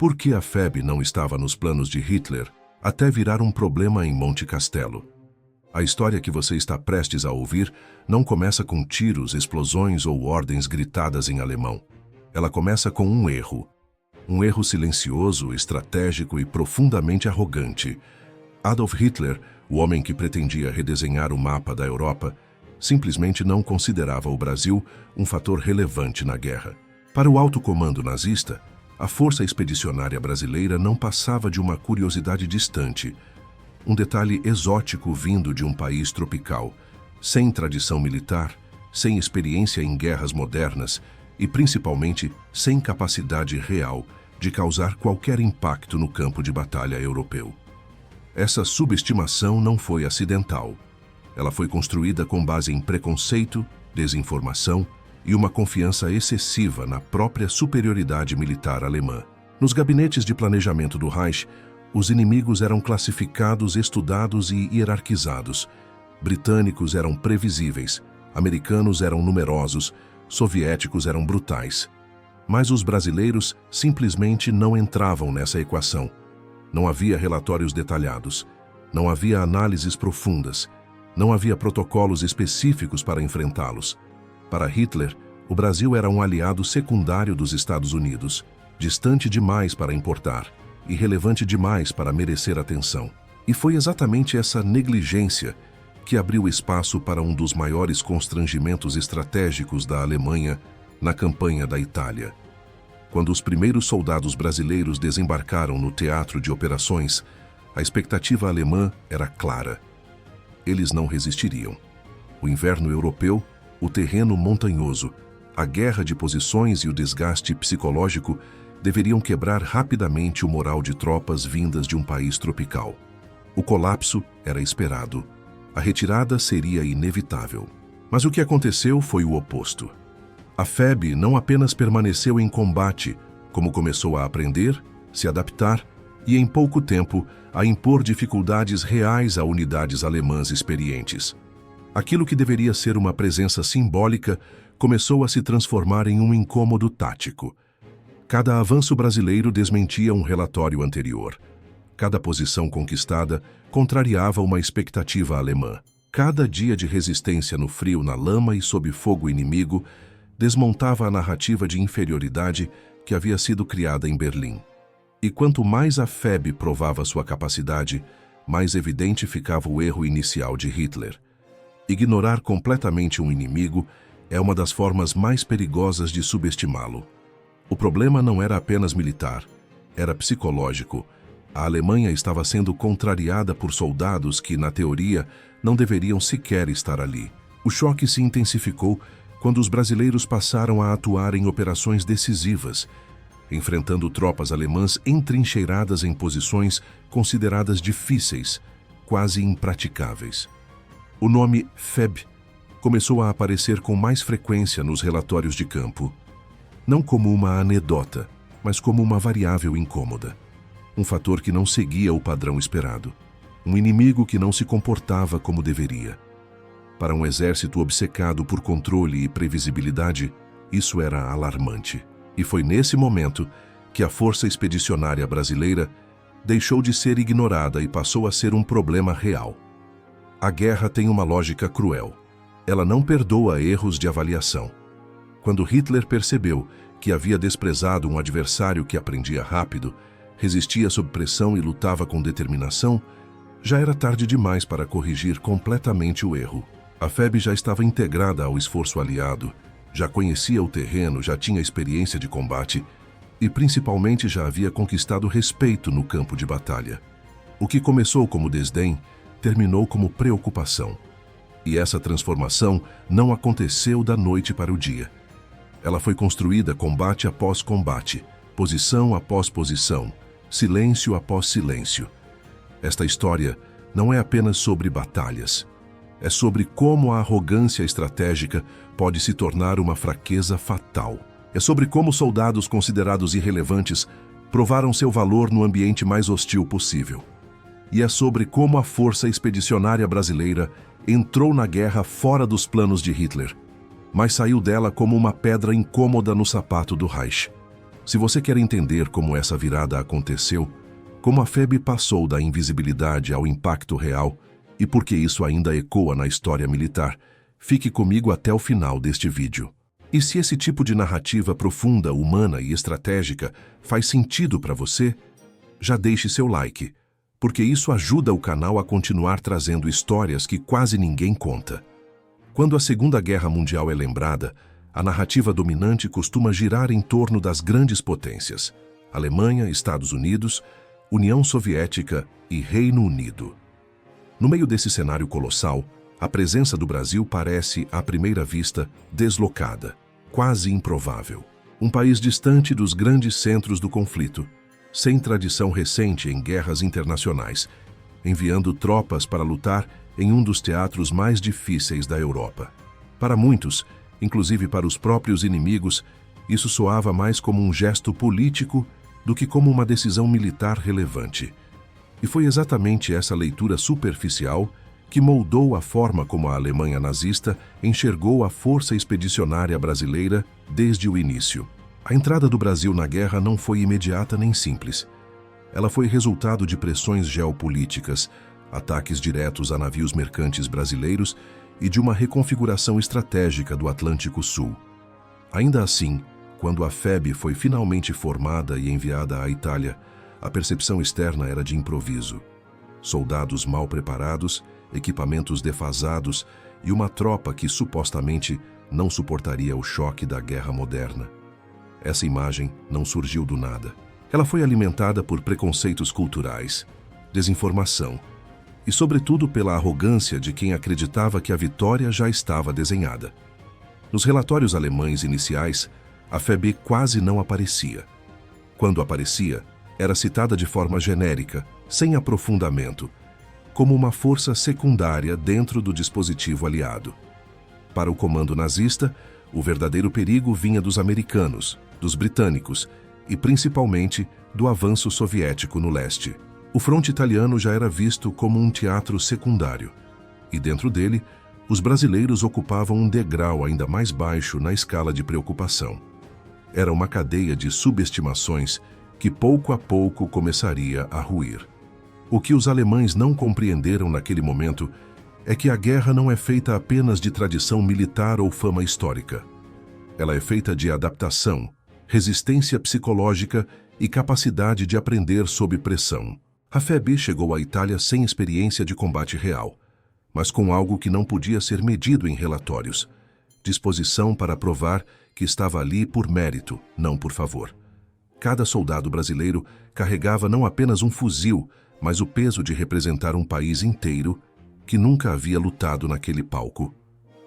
Por que a FEB não estava nos planos de Hitler até virar um problema em Monte Castelo? A história que você está prestes a ouvir não começa com tiros, explosões ou ordens gritadas em alemão. Ela começa com um erro. Um erro silencioso, estratégico e profundamente arrogante. Adolf Hitler, o homem que pretendia redesenhar o mapa da Europa, simplesmente não considerava o Brasil um fator relevante na guerra. Para o alto comando nazista, a Força Expedicionária Brasileira não passava de uma curiosidade distante, um detalhe exótico vindo de um país tropical, sem tradição militar, sem experiência em guerras modernas e, principalmente, sem capacidade real de causar qualquer impacto no campo de batalha europeu. Essa subestimação não foi acidental. Ela foi construída com base em preconceito, desinformação e uma confiança excessiva na própria superioridade militar alemã. Nos gabinetes de planejamento do Reich, os inimigos eram classificados, estudados e hierarquizados. Britânicos eram previsíveis, americanos eram numerosos, soviéticos eram brutais. Mas os brasileiros simplesmente não entravam nessa equação. Não havia relatórios detalhados, não havia análises profundas, não havia protocolos específicos para enfrentá-los. Para Hitler, o Brasil era um aliado secundário dos Estados Unidos, distante demais para importar, irrelevante demais para merecer atenção. E foi exatamente essa negligência que abriu espaço para um dos maiores constrangimentos estratégicos da Alemanha na campanha da Itália. Quando os primeiros soldados brasileiros desembarcaram no teatro de operações, a expectativa alemã era clara. Eles não resistiriam. O inverno europeu, o terreno montanhoso, a guerra de posições e o desgaste psicológico deveriam quebrar rapidamente o moral de tropas vindas de um país tropical. O colapso era esperado. A retirada seria inevitável. Mas o que aconteceu foi o oposto. A FEB não apenas permaneceu em combate, como começou a aprender, se adaptar e, em pouco tempo, a impor dificuldades reais a unidades alemãs experientes. Aquilo que deveria ser uma presença simbólica começou a se transformar em um incômodo tático. Cada avanço brasileiro desmentia um relatório anterior. Cada posição conquistada contrariava uma expectativa alemã. Cada dia de resistência no frio, na lama e sob fogo inimigo desmontava a narrativa de inferioridade que havia sido criada em Berlim. E quanto mais a FEB provava sua capacidade, mais evidente ficava o erro inicial de Hitler. Ignorar completamente um inimigo é uma das formas mais perigosas de subestimá-lo. O problema não era apenas militar, era psicológico. A Alemanha estava sendo contrariada por soldados que, na teoria, não deveriam sequer estar ali. O choque se intensificou quando os brasileiros passaram a atuar em operações decisivas, enfrentando tropas alemãs entrincheiradas em posições consideradas difíceis, quase impraticáveis. O nome FEB começou a aparecer com mais frequência nos relatórios de campo, não como uma anedota, mas como uma variável incômoda. Um fator que não seguia o padrão esperado. Um inimigo que não se comportava como deveria. Para um exército obcecado por controle e previsibilidade, isso era alarmante. E foi nesse momento que a Força Expedicionária Brasileira deixou de ser ignorada e passou a ser um problema real. A guerra tem uma lógica cruel. Ela não perdoa erros de avaliação. Quando Hitler percebeu que havia desprezado um adversário que aprendia rápido, resistia sob pressão e lutava com determinação, já era tarde demais para corrigir completamente o erro. A FEB já estava integrada ao esforço aliado, já conhecia o terreno, já tinha experiência de combate e, principalmente, já havia conquistado respeito no campo de batalha. O que começou como desdém, terminou como preocupação. E essa transformação não aconteceu da noite para o dia. Ela foi construída combate após combate, posição após posição, silêncio após silêncio. Esta história não é apenas sobre batalhas. É sobre como a arrogância estratégica pode se tornar uma fraqueza fatal. É sobre como soldados considerados irrelevantes provaram seu valor no ambiente mais hostil possível. E é sobre como a Força Expedicionária Brasileira entrou na guerra fora dos planos de Hitler, mas saiu dela como uma pedra incômoda no sapato do Reich. Se você quer entender como essa virada aconteceu, como a FEB passou da invisibilidade ao impacto real e por que isso ainda ecoa na história militar, fique comigo até o final deste vídeo. E se esse tipo de narrativa profunda, humana e estratégica faz sentido para você, já deixe seu like, porque isso ajuda o canal a continuar trazendo histórias que quase ninguém conta. Quando a Segunda Guerra Mundial é lembrada, a narrativa dominante costuma girar em torno das grandes potências: Alemanha, Estados Unidos, União Soviética e Reino Unido. No meio desse cenário colossal, a presença do Brasil parece, à primeira vista, deslocada, quase improvável. Um país distante dos grandes centros do conflito, sem tradição recente em guerras internacionais, enviando tropas para lutar em um dos teatros mais difíceis da Europa. Para muitos, inclusive para os próprios inimigos, isso soava mais como um gesto político do que como uma decisão militar relevante. E foi exatamente essa leitura superficial que moldou a forma como a Alemanha nazista enxergou a força expedicionária brasileira desde o início. A entrada do Brasil na guerra não foi imediata nem simples. Ela foi resultado de pressões geopolíticas, ataques diretos a navios mercantes brasileiros e de uma reconfiguração estratégica do Atlântico Sul. Ainda assim, quando a FEB foi finalmente formada e enviada à Itália, a percepção externa era de improviso. Soldados mal preparados, equipamentos defasados e uma tropa que supostamente não suportaria o choque da guerra moderna. Essa imagem não surgiu do nada. Ela foi alimentada por preconceitos culturais, desinformação e, sobretudo, pela arrogância de quem acreditava que a vitória já estava desenhada. Nos relatórios alemães iniciais, a FEB quase não aparecia. Quando aparecia, era citada de forma genérica, sem aprofundamento, como uma força secundária dentro do dispositivo aliado. Para o comando nazista, o verdadeiro perigo vinha dos americanos, dos britânicos e, principalmente, do avanço soviético no leste. O fronte italiano já era visto como um teatro secundário, e dentro dele, os brasileiros ocupavam um degrau ainda mais baixo na escala de preocupação. Era uma cadeia de subestimações que pouco a pouco começaria a ruir. O que os alemães não compreenderam naquele momento é que a guerra não é feita apenas de tradição militar ou fama histórica. Ela é feita de adaptação, resistência psicológica e capacidade de aprender sob pressão. A FEB chegou à Itália sem experiência de combate real, mas com algo que não podia ser medido em relatórios: disposição para provar que estava ali por mérito, não por favor. Cada soldado brasileiro carregava não apenas um fuzil, mas o peso de representar um país inteiro que nunca havia lutado naquele palco.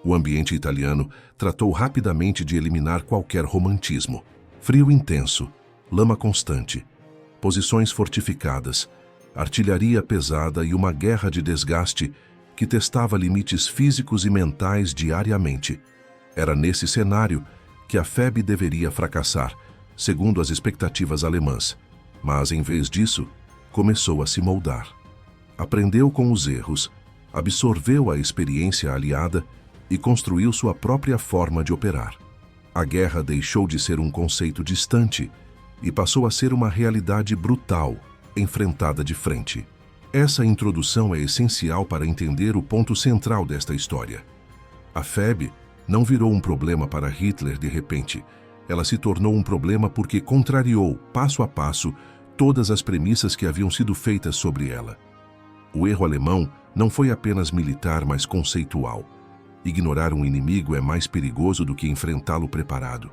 O ambiente italiano tratou rapidamente de eliminar qualquer romantismo. Frio intenso, lama constante, posições fortificadas, artilharia pesada e uma guerra de desgaste que testava limites físicos e mentais diariamente. Era nesse cenário que a FEB deveria fracassar, segundo as expectativas alemãs. Mas, em vez disso, começou a se moldar. Aprendeu com os erros, absorveu a experiência aliada e construiu sua própria forma de operar. A guerra deixou de ser um conceito distante e passou a ser uma realidade brutal, enfrentada de frente. Essa introdução é essencial para entender o ponto central desta história. A FEB não virou um problema para Hitler de repente. Ela se tornou um problema porque contrariou, passo a passo, todas as premissas que haviam sido feitas sobre ela. O erro alemão não foi apenas militar, mas conceitual. Ignorar um inimigo é mais perigoso do que enfrentá-lo preparado.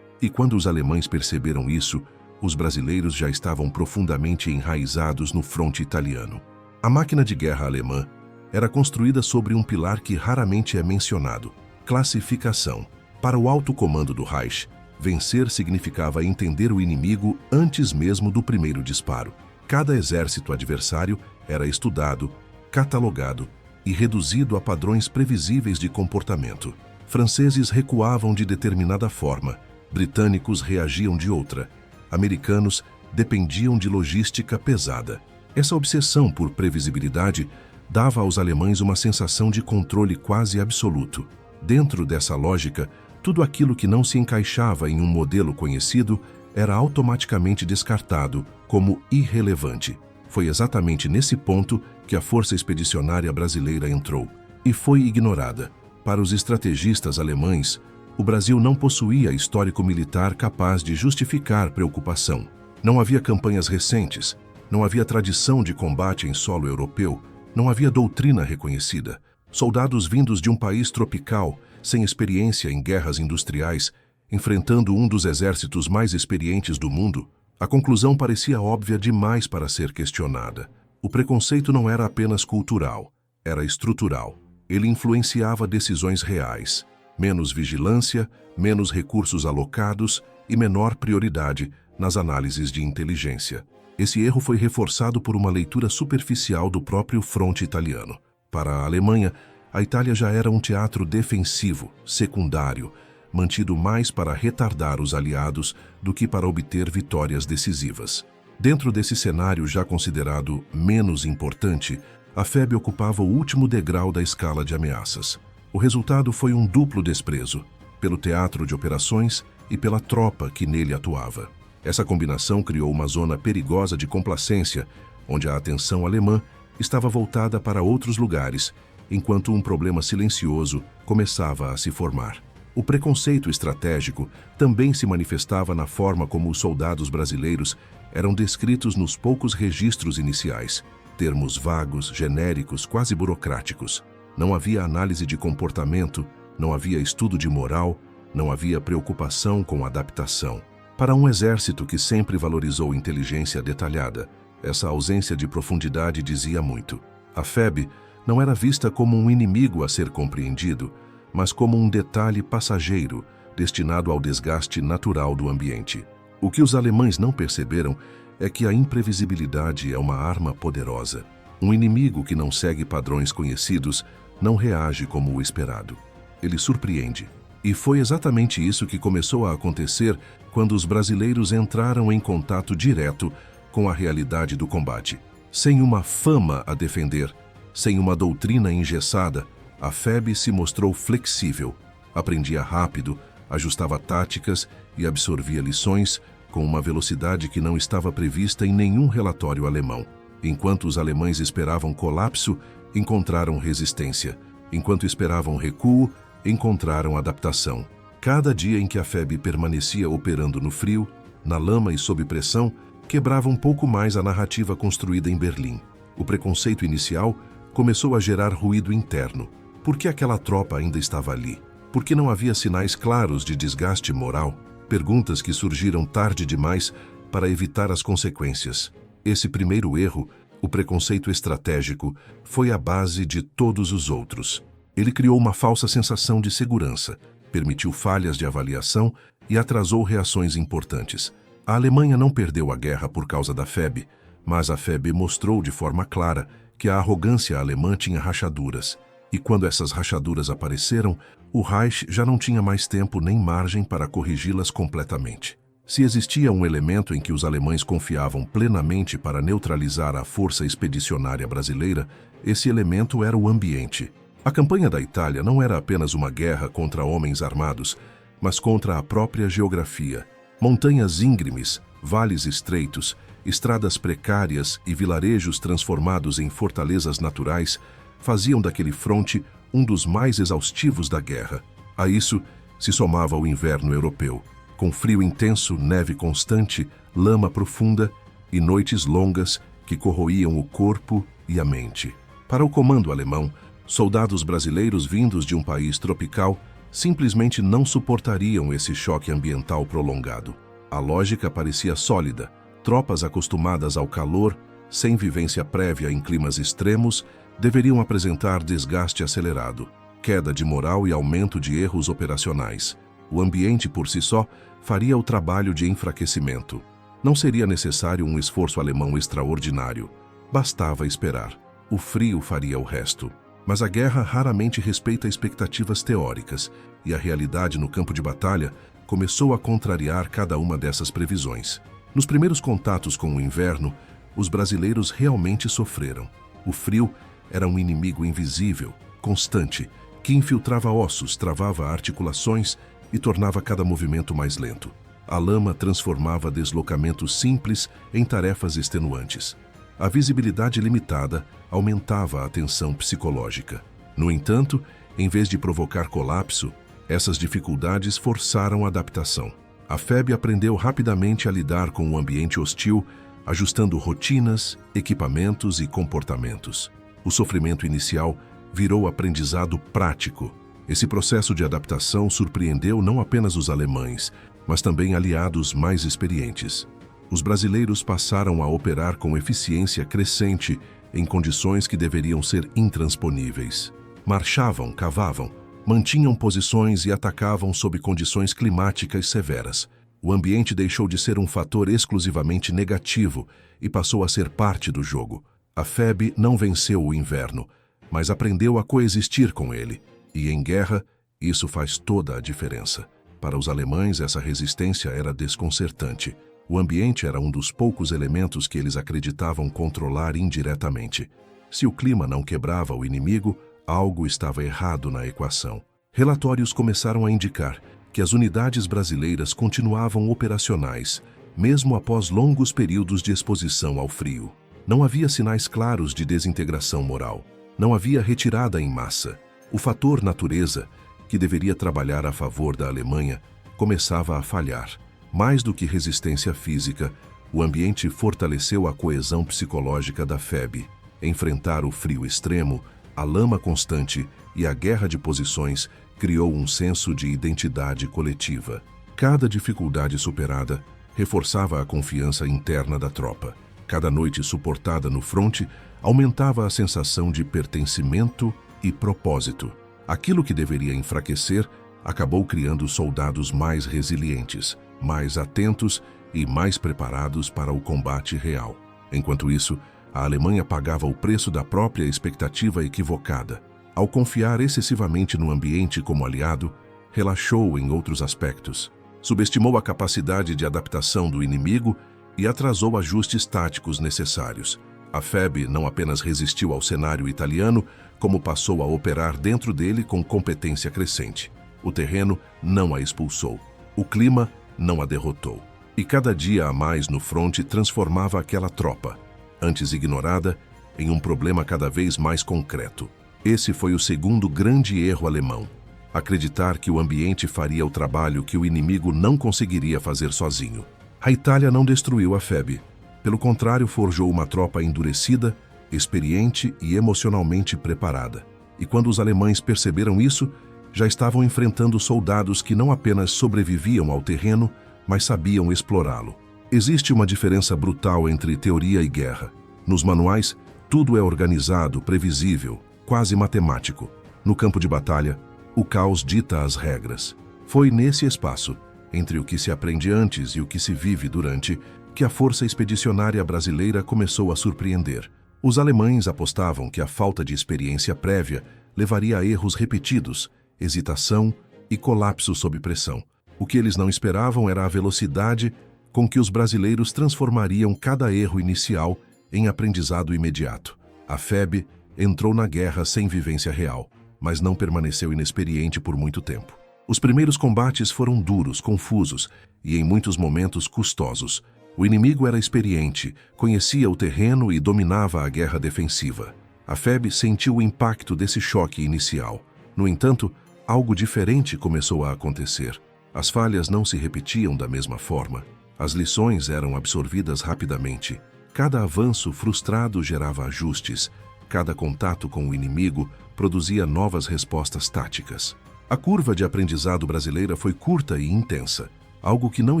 E quando os alemães perceberam isso, os brasileiros já estavam profundamente enraizados no fronte italiano. A máquina de guerra alemã era construída sobre um pilar que raramente é mencionado: classificação. Para o alto comando do Reich, vencer significava entender o inimigo antes mesmo do primeiro disparo. Cada exército adversário era estudado, catalogado e reduzido a padrões previsíveis de comportamento. Franceses recuavam de determinada forma, britânicos reagiam de outra, americanos dependiam de logística pesada. Essa obsessão por previsibilidade dava aos alemães uma sensação de controle quase absoluto. Dentro dessa lógica, tudo aquilo que não se encaixava em um modelo conhecido era automaticamente descartado como irrelevante. Foi exatamente nesse ponto que a Força Expedicionária Brasileira entrou e foi ignorada. Para os estrategistas alemães, o Brasil não possuía histórico militar capaz de justificar preocupação. Não havia campanhas recentes, não havia tradição de combate em solo europeu, não havia doutrina reconhecida. Soldados vindos de um país tropical, sem experiência em guerras industriais, enfrentando um dos exércitos mais experientes do mundo, a conclusão parecia óbvia demais para ser questionada. O preconceito não era apenas cultural, era estrutural. Ele influenciava decisões reais. Menos vigilância, menos recursos alocados e menor prioridade nas análises de inteligência. Esse erro foi reforçado por uma leitura superficial do próprio fronte italiano. Para a Alemanha, a Itália já era um teatro defensivo, secundário, mantido mais para retardar os aliados do que para obter vitórias decisivas. Dentro desse cenário já considerado menos importante, a FEB ocupava o último degrau da escala de ameaças. O resultado foi um duplo desprezo, pelo teatro de operações e pela tropa que nele atuava. Essa combinação criou uma zona perigosa de complacência, onde a atenção alemã estava voltada para outros lugares, enquanto um problema silencioso começava a se formar. O preconceito estratégico também se manifestava na forma como os soldados brasileiros eram descritos nos poucos registros iniciais, termos vagos, genéricos, quase burocráticos. Não havia análise de comportamento, não havia estudo de moral, não havia preocupação com adaptação. Para um exército que sempre valorizou inteligência detalhada, essa ausência de profundidade dizia muito. A FEB não era vista como um inimigo a ser compreendido, mas como um detalhe passageiro, destinado ao desgaste natural do ambiente. O que os alemães não perceberam é que a imprevisibilidade é uma arma poderosa. Um inimigo que não segue padrões conhecidos não reage como o esperado. Ele surpreende. E foi exatamente isso que começou a acontecer quando os brasileiros entraram em contato direto com a realidade do combate. Sem uma fama a defender, sem uma doutrina engessada, a FEB se mostrou flexível, aprendia rápido, ajustava táticas e absorvia lições com uma velocidade que não estava prevista em nenhum relatório alemão. Enquanto os alemães esperavam colapso, encontraram resistência. Enquanto esperavam recuo, encontraram adaptação. Cada dia em que a FEB permanecia operando no frio, na lama e sob pressão, quebrava um pouco mais a narrativa construída em Berlim. O preconceito inicial começou a gerar ruído interno. Por que aquela tropa ainda estava ali? Por que não havia sinais claros de desgaste moral? Perguntas que surgiram tarde demais para evitar as consequências. Esse primeiro erro, o preconceito estratégico, foi a base de todos os outros. Ele criou uma falsa sensação de segurança, permitiu falhas de avaliação e atrasou reações importantes. A Alemanha não perdeu a guerra por causa da FEB, mas a FEB mostrou de forma clara que a arrogância alemã tinha rachaduras. E quando essas rachaduras apareceram, o Reich já não tinha mais tempo nem margem para corrigi-las completamente. Se existia um elemento em que os alemães confiavam plenamente para neutralizar a Força Expedicionária Brasileira, esse elemento era o ambiente. A campanha da Itália não era apenas uma guerra contra homens armados, mas contra a própria geografia. Montanhas íngremes, vales estreitos, estradas precárias e vilarejos transformados em fortalezas naturais faziam daquele fronte um dos mais exaustivos da guerra. A isso se somava o inverno europeu, com frio intenso, neve constante, lama profunda e noites longas que corroíam o corpo e a mente. Para o comando alemão, soldados brasileiros vindos de um país tropical simplesmente não suportariam esse choque ambiental prolongado. A lógica parecia sólida. Tropas acostumadas ao calor, sem vivência prévia em climas extremos, deveriam apresentar desgaste acelerado, queda de moral e aumento de erros operacionais. O ambiente por si só faria o trabalho de enfraquecimento. Não seria necessário um esforço alemão extraordinário. Bastava esperar. O frio faria o resto. Mas a guerra raramente respeita expectativas teóricas, e a realidade no campo de batalha começou a contrariar cada uma dessas previsões. Nos primeiros contatos com o inverno, os brasileiros realmente sofreram. O frio era um inimigo invisível, constante, que infiltrava ossos, travava articulações e tornava cada movimento mais lento. A lama transformava deslocamentos simples em tarefas extenuantes. A visibilidade limitada aumentava a tensão psicológica. No entanto, em vez de provocar colapso, essas dificuldades forçaram a adaptação. A FEB aprendeu rapidamente a lidar com o ambiente hostil, ajustando rotinas, equipamentos e comportamentos. O sofrimento inicial virou aprendizado prático. Esse processo de adaptação surpreendeu não apenas os alemães, mas também aliados mais experientes. Os brasileiros passaram a operar com eficiência crescente em condições que deveriam ser intransponíveis. Marchavam, cavavam, mantinham posições e atacavam sob condições climáticas severas. O ambiente deixou de ser um fator exclusivamente negativo e passou a ser parte do jogo. A FEB não venceu o inverno, mas aprendeu a coexistir com ele. E em guerra, isso faz toda a diferença. Para os alemães, essa resistência era desconcertante. O ambiente era um dos poucos elementos que eles acreditavam controlar indiretamente. Se o clima não quebrava o inimigo, algo estava errado na equação. Relatórios começaram a indicar que as unidades brasileiras continuavam operacionais, mesmo após longos períodos de exposição ao frio. Não havia sinais claros de desintegração moral. Não havia retirada em massa. O fator natureza, que deveria trabalhar a favor da Alemanha, começava a falhar. Mais do que resistência física, o ambiente fortaleceu a coesão psicológica da FEB. Enfrentar o frio extremo, a lama constante e a guerra de posições criou um senso de identidade coletiva. Cada dificuldade superada reforçava a confiança interna da tropa. Cada noite suportada no fronte aumentava a sensação de pertencimento e propósito. Aquilo que deveria enfraquecer acabou criando soldados mais resilientes, mais atentos e mais preparados para o combate real. Enquanto isso, a Alemanha pagava o preço da própria expectativa equivocada. Ao confiar excessivamente no ambiente como aliado, relaxou em outros aspectos. Subestimou a capacidade de adaptação do inimigo e atrasou ajustes táticos necessários. A FEB não apenas resistiu ao cenário italiano, como passou a operar dentro dele com competência crescente. O terreno não a expulsou. O clima não a derrotou. E cada dia a mais no fronte transformava aquela tropa, antes ignorada, em um problema cada vez mais concreto. Esse foi o segundo grande erro alemão: acreditar que o ambiente faria o trabalho que o inimigo não conseguiria fazer sozinho. A Itália não destruiu a FEB. Pelo contrário, forjou uma tropa endurecida, experiente e emocionalmente preparada. E quando os alemães perceberam isso, já estavam enfrentando soldados que não apenas sobreviviam ao terreno, mas sabiam explorá-lo. Existe uma diferença brutal entre teoria e guerra. Nos manuais, tudo é organizado, previsível, quase matemático. No campo de batalha, o caos dita as regras. Foi nesse espaço, entre o que se aprende antes e o que se vive durante, que a força expedicionária brasileira começou a surpreender. Os alemães apostavam que a falta de experiência prévia levaria a erros repetidos, hesitação e colapso sob pressão. O que eles não esperavam era a velocidade com que os brasileiros transformariam cada erro inicial em aprendizado imediato. A FEB entrou na guerra sem vivência real, mas não permaneceu inexperiente por muito tempo. Os primeiros combates foram duros, confusos e, em muitos momentos, custosos. O inimigo era experiente, conhecia o terreno e dominava a guerra defensiva. A FEB sentiu o impacto desse choque inicial. No entanto, algo diferente começou a acontecer. As falhas não se repetiam da mesma forma. As lições eram absorvidas rapidamente. Cada avanço frustrado gerava ajustes. Cada contato com o inimigo produzia novas respostas táticas. A curva de aprendizado brasileira foi curta e intensa, algo que não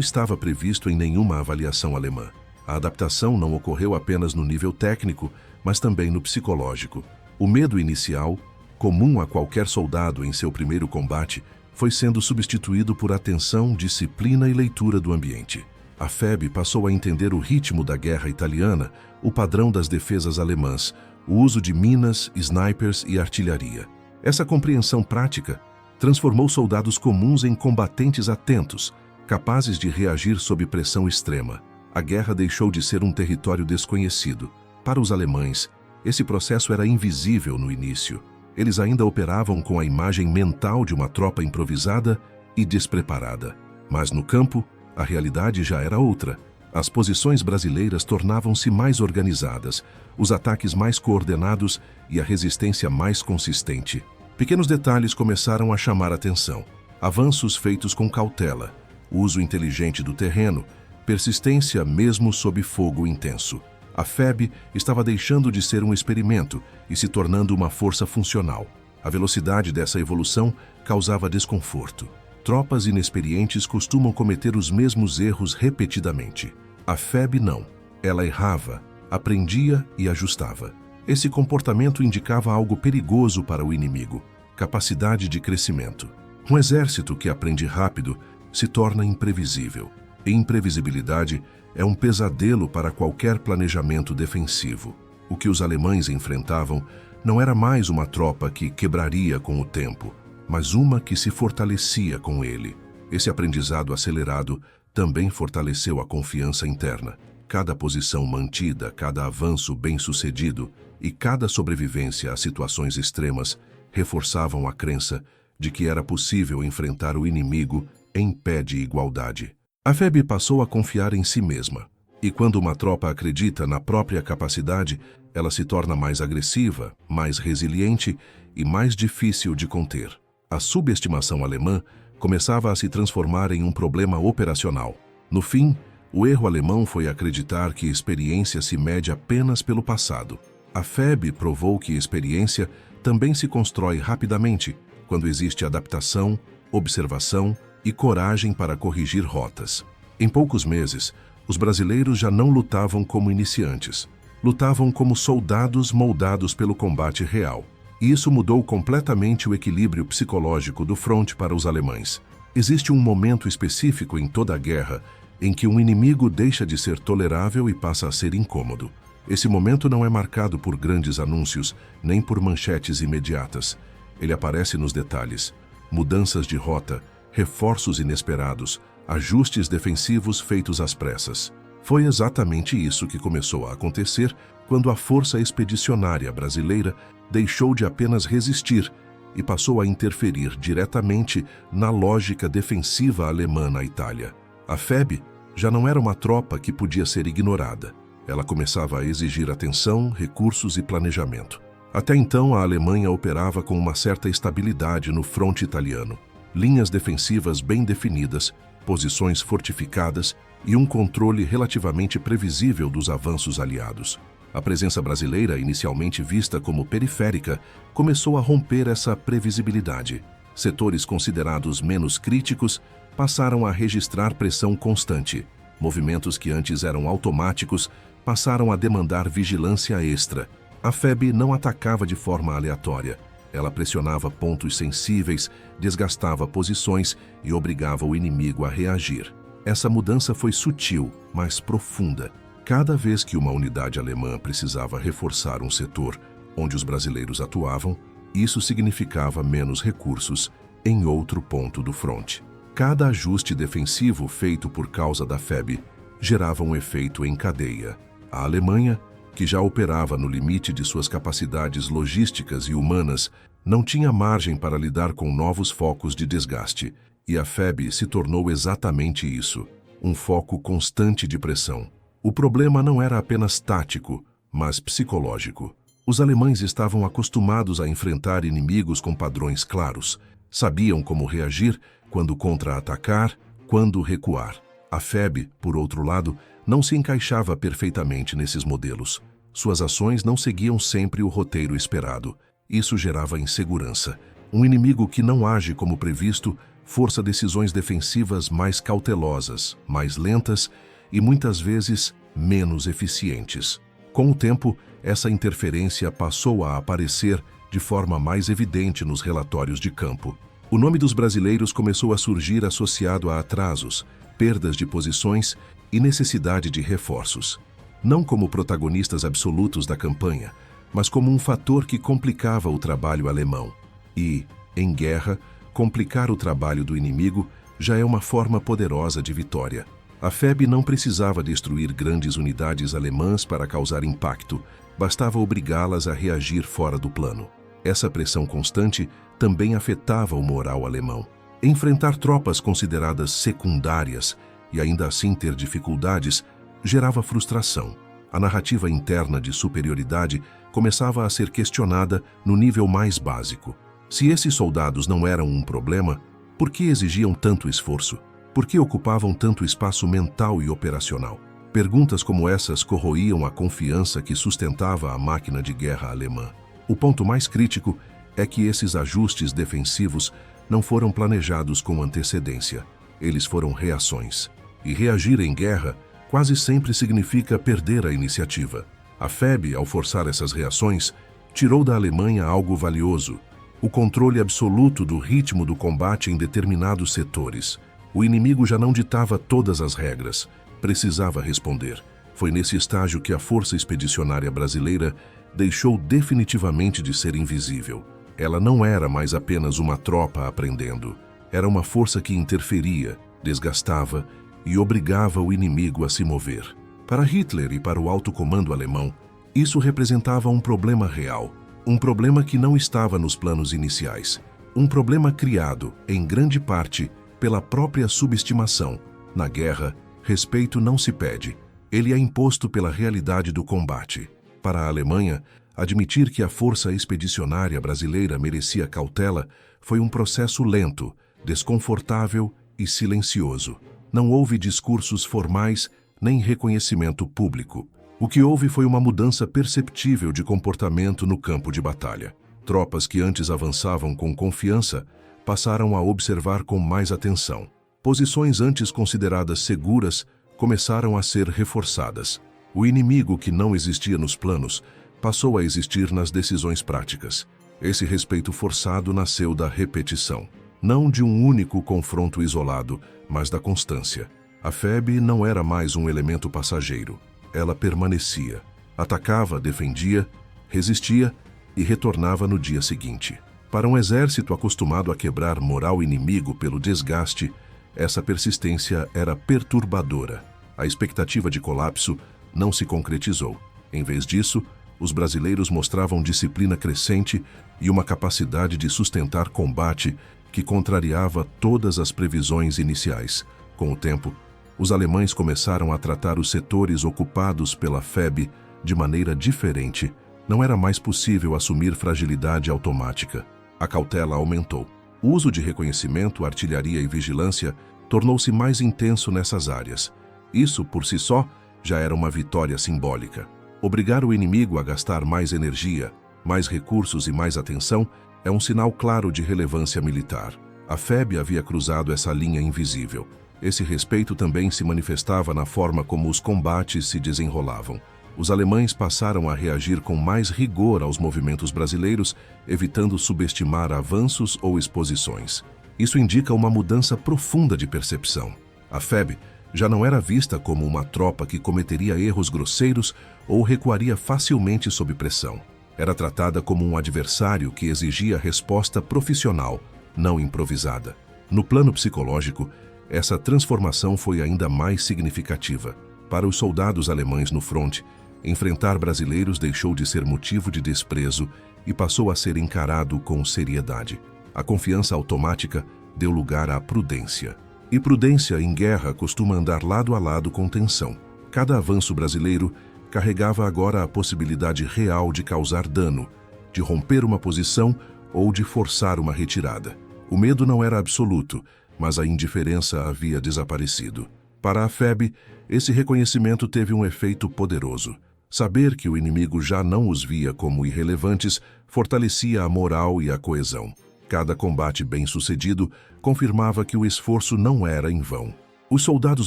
estava previsto em nenhuma avaliação alemã. A adaptação não ocorreu apenas no nível técnico, mas também no psicológico. O medo inicial, comum a qualquer soldado em seu primeiro combate, foi sendo substituído por atenção, disciplina e leitura do ambiente. A FEB passou a entender o ritmo da guerra italiana, o padrão das defesas alemãs, o uso de minas, snipers e artilharia. Essa compreensão prática transformou soldados comuns em combatentes atentos, capazes de reagir sob pressão extrema. A guerra deixou de ser um território desconhecido. Para os alemães, esse processo era invisível no início. Eles ainda operavam com a imagem mental de uma tropa improvisada e despreparada. Mas no campo, A realidade já era outra. As posições brasileiras tornavam-se mais organizadas, os ataques mais coordenados e a resistência mais consistente. Pequenos detalhes começaram a chamar atenção. Avanços feitos com cautela, uso inteligente do terreno, persistência mesmo sob fogo intenso. A FEB estava deixando de ser um experimento e se tornando uma força funcional. A velocidade dessa evolução causava desconforto. Tropas inexperientes costumam cometer os mesmos erros repetidamente. A FEB não. Ela errava, aprendia e ajustava. Esse comportamento indicava algo perigoso para o inimigo: capacidade de crescimento. Um exército que aprende rápido se torna imprevisível. E imprevisibilidade é um pesadelo para qualquer planejamento defensivo. O que os alemães enfrentavam não era mais uma tropa que quebraria com o tempo, mas uma que se fortalecia com ele. Esse aprendizado acelerado também fortaleceu a confiança interna. Cada posição mantida, cada avanço bem-sucedido e cada sobrevivência a situações extremas reforçavam a crença de que era possível enfrentar o inimigo em pé de igualdade. A FEB passou a confiar em si mesma, e quando uma tropa acredita na própria capacidade, ela se torna mais agressiva, mais resiliente e mais difícil de conter. A subestimação alemã começava a se transformar em um problema operacional. No fim, o erro alemão foi acreditar que experiência se mede apenas pelo passado. A FEB provou que experiência também se constrói rapidamente quando existe adaptação, observação e coragem para corrigir rotas. Em poucos meses, os brasileiros já não lutavam como iniciantes. Lutavam como soldados moldados pelo combate real. E isso mudou completamente o equilíbrio psicológico do fronte para os alemães. Existe um momento específico em toda a guerra em que um inimigo deixa de ser tolerável e passa a ser incômodo. Esse momento não é marcado por grandes anúncios, nem por manchetes imediatas. Ele aparece nos detalhes: mudanças de rota, reforços inesperados, ajustes defensivos feitos às pressas. Foi exatamente isso que começou a acontecer quando a Força Expedicionária Brasileira deixou de apenas resistir e passou a interferir diretamente na lógica defensiva alemã na Itália. A FEB já não era uma tropa que podia ser ignorada. Ela começava a exigir atenção, recursos e planejamento. Até então, a Alemanha operava com uma certa estabilidade no fronte italiano. Linhas defensivas bem definidas, posições fortificadas e um controle relativamente previsível dos avanços aliados. A presença brasileira, inicialmente vista como periférica, começou a romper essa previsibilidade. Setores considerados menos críticos passaram a registrar pressão constante. Movimentos que antes eram automáticos passaram a demandar vigilância extra. A FEB não atacava de forma aleatória. Ela pressionava pontos sensíveis, desgastava posições e obrigava o inimigo a reagir. Essa mudança foi sutil, mas profunda. Cada vez que uma unidade alemã precisava reforçar um setor onde os brasileiros atuavam, isso significava menos recursos em outro ponto do fronte. Cada ajuste defensivo feito por causa da FEB gerava um efeito em cadeia. A Alemanha, que já operava no limite de suas capacidades logísticas e humanas, não tinha margem para lidar com novos focos de desgaste, e a FEB se tornou exatamente isso, um foco constante de pressão. O problema não era apenas tático, mas psicológico. Os alemães estavam acostumados a enfrentar inimigos com padrões claros. Sabiam como reagir, quando contra-atacar, quando recuar. A FEB, por outro lado, não se encaixava perfeitamente nesses modelos. Suas ações não seguiam sempre o roteiro esperado. Isso gerava insegurança. Um inimigo que não age como previsto força decisões defensivas mais cautelosas, mais lentas e muitas vezes menos eficientes. Com o tempo, essa interferência passou a aparecer de forma mais evidente nos relatórios de campo. O nome dos brasileiros começou a surgir associado a atrasos, perdas de posições e necessidade de reforços. Não como protagonistas absolutos da campanha, mas como um fator que complicava o trabalho alemão. E, em guerra, complicar o trabalho do inimigo já é uma forma poderosa de vitória. A FEB não precisava destruir grandes unidades alemãs para causar impacto, bastava obrigá-las a reagir fora do plano. Essa pressão constante também afetava o moral alemão. Enfrentar tropas consideradas secundárias e ainda assim ter dificuldades, gerava frustração. A narrativa interna de superioridade começava a ser questionada no nível mais básico. Se esses soldados não eram um problema, por que exigiam tanto esforço? Por que ocupavam tanto espaço mental e operacional? Perguntas como essas corroíam a confiança que sustentava a máquina de guerra alemã. O ponto mais crítico é que esses ajustes defensivos não foram planejados com antecedência. Eles foram reações. E reagir em guerra quase sempre significa perder a iniciativa. A FEB, ao forçar essas reações, tirou da Alemanha algo valioso: o controle absoluto do ritmo do combate em determinados setores. O inimigo já não ditava todas as regras, precisava responder. Foi nesse estágio que a Força Expedicionária Brasileira deixou definitivamente de ser invisível. Ela não era mais apenas uma tropa aprendendo. Era uma força que interferia, desgastava e obrigava o inimigo a se mover. Para Hitler e para o alto comando alemão, isso representava um problema real. Um problema que não estava nos planos iniciais. Um problema criado, em grande parte, pela própria subestimação. Na guerra, respeito não se pede. Ele é imposto pela realidade do combate. Para a Alemanha, admitir que a Força Expedicionária Brasileira merecia cautela foi um processo lento, desconfortável e silencioso. Não houve discursos formais nem reconhecimento público. O que houve foi uma mudança perceptível de comportamento no campo de batalha. Tropas que antes avançavam com confiança passaram a observar com mais atenção. Posições antes consideradas seguras começaram a ser reforçadas. O inimigo que não existia nos planos passou a existir nas decisões práticas. Esse respeito forçado nasceu da repetição. Não de um único confronto isolado, mas da constância. A FEB não era mais um elemento passageiro. Ela permanecia. Atacava, defendia, resistia e retornava no dia seguinte. Para um exército acostumado a quebrar moral inimigo pelo desgaste, essa persistência era perturbadora. A expectativa de colapso não se concretizou. Em vez disso, os brasileiros mostravam disciplina crescente e uma capacidade de sustentar combate que contrariava todas as previsões iniciais. Com o tempo, os alemães começaram a tratar os setores ocupados pela FEB de maneira diferente. Não era mais possível assumir fragilidade automática. A cautela aumentou. O uso de reconhecimento, artilharia e vigilância tornou-se mais intenso nessas áreas. Isso, por si só, já era uma vitória simbólica. Obrigar o inimigo a gastar mais energia, mais recursos e mais atenção é um sinal claro de relevância militar. A FEB havia cruzado essa linha invisível. Esse respeito também se manifestava na forma como os combates se desenrolavam. Os alemães passaram a reagir com mais rigor aos movimentos brasileiros, evitando subestimar avanços ou exposições. Isso indica uma mudança profunda de percepção. A FEB já não era vista como uma tropa que cometeria erros grosseiros ou recuaria facilmente sob pressão. Era tratada como um adversário que exigia resposta profissional, não improvisada. No plano psicológico, essa transformação foi ainda mais significativa. Para os soldados alemães no fronte, enfrentar brasileiros deixou de ser motivo de desprezo e passou a ser encarado com seriedade. A confiança automática deu lugar à prudência. E prudência em guerra costuma andar lado a lado com tensão. Cada avanço brasileiro carregava agora a possibilidade real de causar dano, de romper uma posição ou de forçar uma retirada. O medo não era absoluto, mas a indiferença havia desaparecido. Para a FEB, esse reconhecimento teve um efeito poderoso. Saber que o inimigo já não os via como irrelevantes fortalecia a moral e a coesão. Cada combate bem-sucedido confirmava que o esforço não era em vão. Os soldados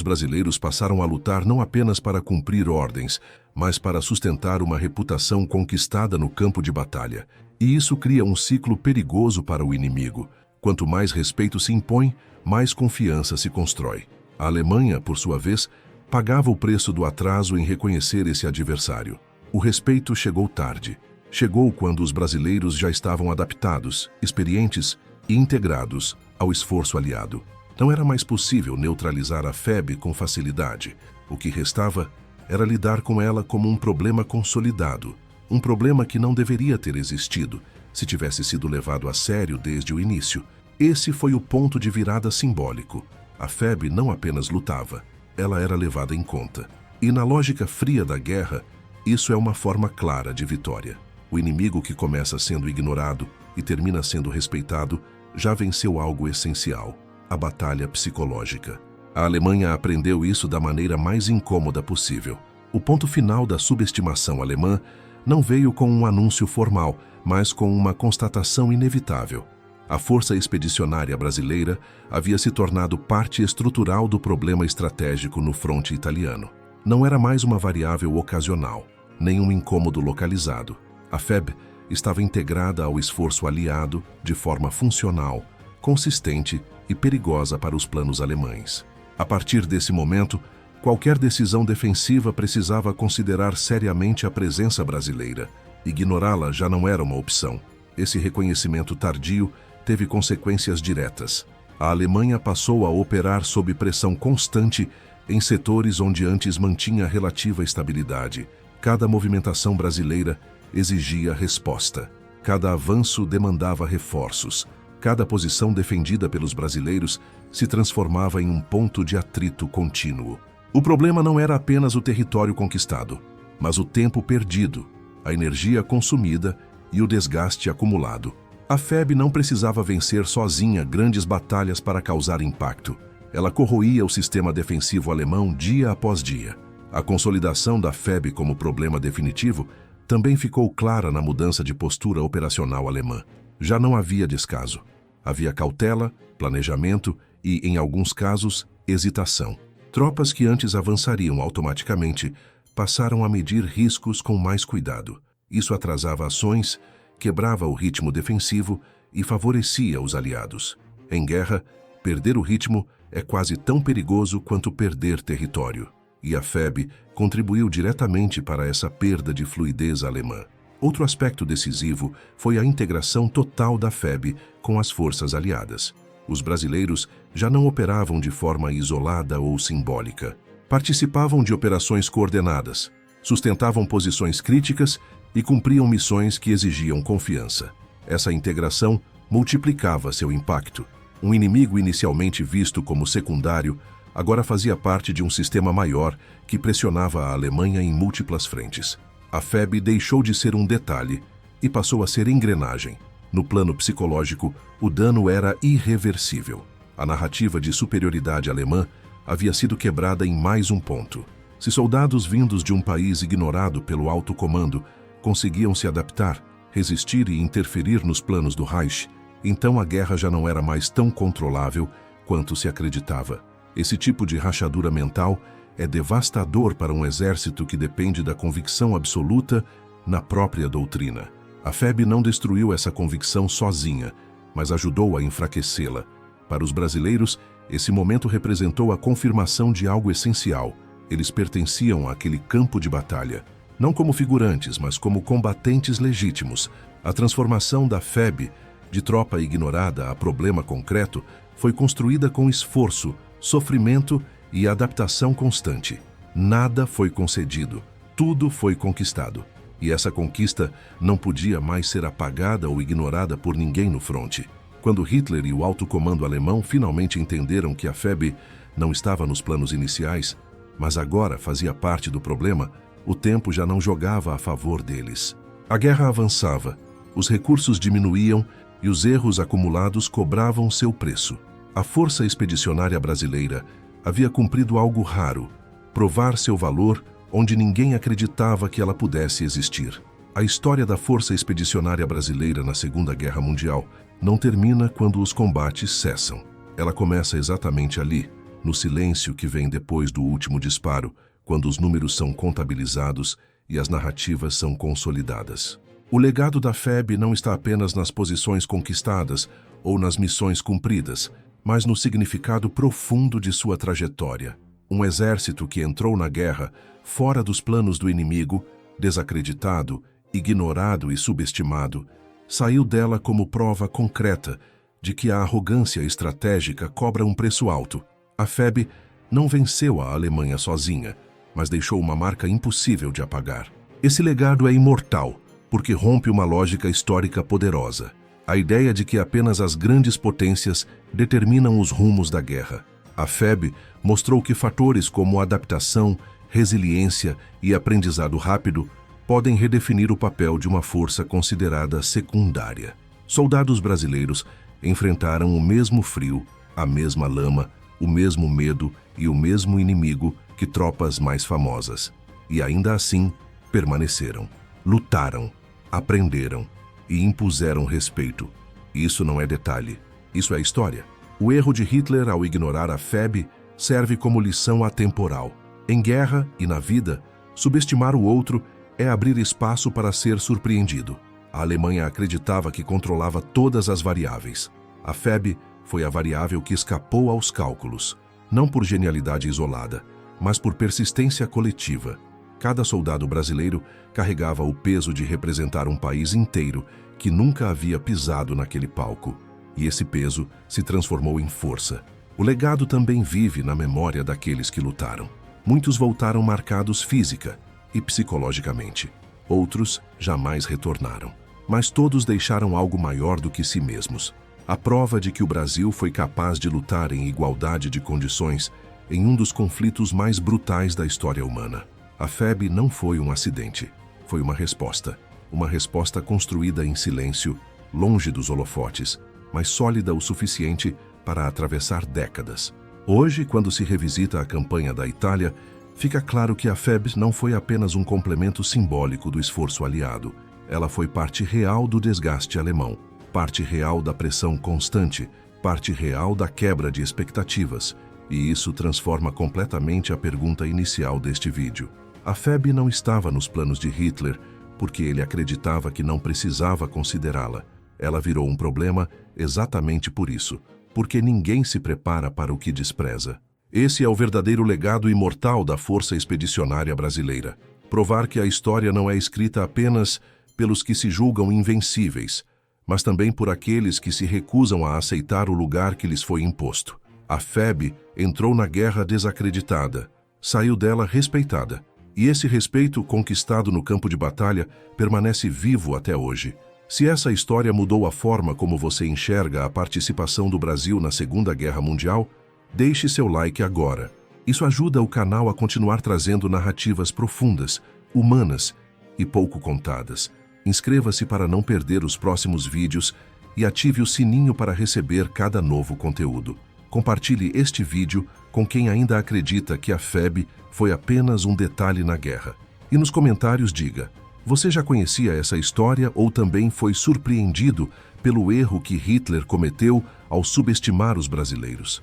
brasileiros passaram a lutar não apenas para cumprir ordens, mas para sustentar uma reputação conquistada no campo de batalha. E isso cria um ciclo perigoso para o inimigo. Quanto mais respeito se impõe, mais confiança se constrói. A Alemanha, por sua vez, pagava o preço do atraso em reconhecer esse adversário. O respeito chegou tarde. Chegou quando os brasileiros já estavam adaptados, experientes e integrados ao esforço aliado. Não era mais possível neutralizar a FEB com facilidade. O que restava era lidar com ela como um problema consolidado, um problema que não deveria ter existido se tivesse sido levado a sério desde o início. Esse foi o ponto de virada simbólico. A FEB não apenas lutava, ela era levada em conta. E na lógica fria da guerra, isso é uma forma clara de vitória. O inimigo que começa sendo ignorado e termina sendo respeitado já venceu algo essencial: a batalha psicológica. A Alemanha aprendeu isso da maneira mais incômoda possível. O ponto final da subestimação alemã não veio com um anúncio formal, mas com uma constatação inevitável. A Força Expedicionária Brasileira havia se tornado parte estrutural do problema estratégico no fronte italiano. Não era mais uma variável ocasional, nem um incômodo localizado. A FEB estava integrada ao esforço aliado de forma funcional, consistente e perigosa para os planos alemães. A partir desse momento, qualquer decisão defensiva precisava considerar seriamente a presença brasileira. Ignorá-la já não era uma opção. Esse reconhecimento tardio teve consequências diretas. A Alemanha passou a operar sob pressão constante em setores onde antes mantinha relativa estabilidade. Cada movimentação brasileira exigia resposta. Cada avanço demandava reforços. Cada posição defendida pelos brasileiros se transformava em um ponto de atrito contínuo. O problema não era apenas o território conquistado, mas o tempo perdido, a energia consumida e o desgaste acumulado. A FEB não precisava vencer sozinha grandes batalhas para causar impacto. Ela corroía o sistema defensivo alemão dia após dia. A consolidação da FEB como problema definitivo também ficou clara na mudança de postura operacional alemã. Já não havia descaso. Havia cautela, planejamento e, em alguns casos, hesitação. Tropas que antes avançariam automaticamente passaram a medir riscos com mais cuidado. Isso atrasava ações, quebrava o ritmo defensivo e favorecia os aliados. Em guerra, perder o ritmo é quase tão perigoso quanto perder território. E a FEB contribuiu diretamente para essa perda de fluidez alemã. Outro aspecto decisivo foi a integração total da FEB com as forças aliadas. Os brasileiros já não operavam de forma isolada ou simbólica. Participavam de operações coordenadas, sustentavam posições críticas e cumpriam missões que exigiam confiança. Essa integração multiplicava seu impacto. Um inimigo inicialmente visto como secundário agora fazia parte de um sistema maior que pressionava a Alemanha em múltiplas frentes. A FEB deixou de ser um detalhe e passou a ser engrenagem. No plano psicológico, o dano era irreversível. A narrativa de superioridade alemã havia sido quebrada em mais um ponto. Se soldados vindos de um país ignorado pelo alto comando conseguiam se adaptar, resistir e interferir nos planos do Reich, então a guerra já não era mais tão controlável quanto se acreditava. Esse tipo de rachadura mental é devastador para um exército que depende da convicção absoluta na própria doutrina. A FEB não destruiu essa convicção sozinha, mas ajudou a enfraquecê-la. Para os brasileiros, esse momento representou a confirmação de algo essencial. Eles pertenciam àquele campo de batalha, não como figurantes, mas como combatentes legítimos. A transformação da FEB, de tropa ignorada a problema concreto, foi construída com esforço, sofrimento e adaptação constante. Nada foi concedido, tudo foi conquistado. E essa conquista não podia mais ser apagada ou ignorada por ninguém no fronte. Quando Hitler e o alto comando alemão finalmente entenderam que a FEB não estava nos planos iniciais, mas agora fazia parte do problema, o tempo já não jogava a favor deles. A guerra avançava, os recursos diminuíam e os erros acumulados cobravam seu preço. A Força Expedicionária Brasileira havia cumprido algo raro: provar seu valor onde ninguém acreditava que ela pudesse existir. A história da Força Expedicionária Brasileira na Segunda Guerra Mundial não termina quando os combates cessam. Ela começa exatamente ali, no silêncio que vem depois do último disparo, quando os números são contabilizados e as narrativas são consolidadas. O legado da FEB não está apenas nas posições conquistadas ou nas missões cumpridas, mas no significado profundo de sua trajetória. Um exército que entrou na guerra fora dos planos do inimigo, desacreditado, ignorado e subestimado, saiu dela como prova concreta de que a arrogância estratégica cobra um preço alto. A FEB não venceu a Alemanha sozinha, mas deixou uma marca impossível de apagar. Esse legado é imortal, porque rompe uma lógica histórica poderosa: a ideia de que apenas as grandes potências determinam os rumos da guerra. A FEB Mostrou que fatores como adaptação, resiliência e aprendizado rápido podem redefinir o papel de uma força considerada secundária. Soldados brasileiros enfrentaram o mesmo frio, a mesma lama, o mesmo medo e o mesmo inimigo que tropas mais famosas. E ainda assim, permaneceram, lutaram, aprenderam e impuseram respeito. Isso não é detalhe, isso é história. O erro de Hitler ao ignorar a FEB serve como lição atemporal. Em guerra e na vida, subestimar o outro é abrir espaço para ser surpreendido. A Alemanha acreditava que controlava todas as variáveis. A FEB foi a variável que escapou aos cálculos, não por genialidade isolada, mas por persistência coletiva. Cada soldado brasileiro carregava o peso de representar um país inteiro que nunca havia pisado naquele palco. E esse peso se transformou em força. O legado também vive na memória daqueles que lutaram. Muitos voltaram marcados física e psicologicamente. Outros jamais retornaram. Mas todos deixaram algo maior do que si mesmos. A prova de que o Brasil foi capaz de lutar em igualdade de condições em um dos conflitos mais brutais da história humana. A FEB não foi um acidente, foi uma resposta construída em silêncio, longe dos holofotes, mas sólida o suficiente para atravessar décadas. Hoje, quando se revisita a campanha da Itália, fica claro que a FEB não foi apenas um complemento simbólico do esforço aliado. Ela foi parte real do desgaste alemão, parte real da pressão constante, parte real da quebra de expectativas. E isso transforma completamente a pergunta inicial deste vídeo. A FEB não estava nos planos de Hitler porque ele acreditava que não precisava considerá-la. Ela virou um problema exatamente por isso, porque ninguém se prepara para o que despreza. Esse é o verdadeiro legado imortal da Força Expedicionária Brasileira. Provar que a história não é escrita apenas pelos que se julgam invencíveis, mas também por aqueles que se recusam a aceitar o lugar que lhes foi imposto. A FEB entrou na guerra desacreditada, saiu dela respeitada. E esse respeito conquistado no campo de batalha permanece vivo até hoje. Se essa história mudou a forma como você enxerga a participação do Brasil na Segunda Guerra Mundial, deixe seu like agora. Isso ajuda o canal a continuar trazendo narrativas profundas, humanas e pouco contadas. Inscreva-se para não perder os próximos vídeos e ative o sininho para receber cada novo conteúdo. Compartilhe este vídeo com quem ainda acredita que a FEB foi apenas um detalhe na guerra. E nos comentários diga, você já conhecia essa história ou também foi surpreendido pelo erro que Hitler cometeu ao subestimar os brasileiros?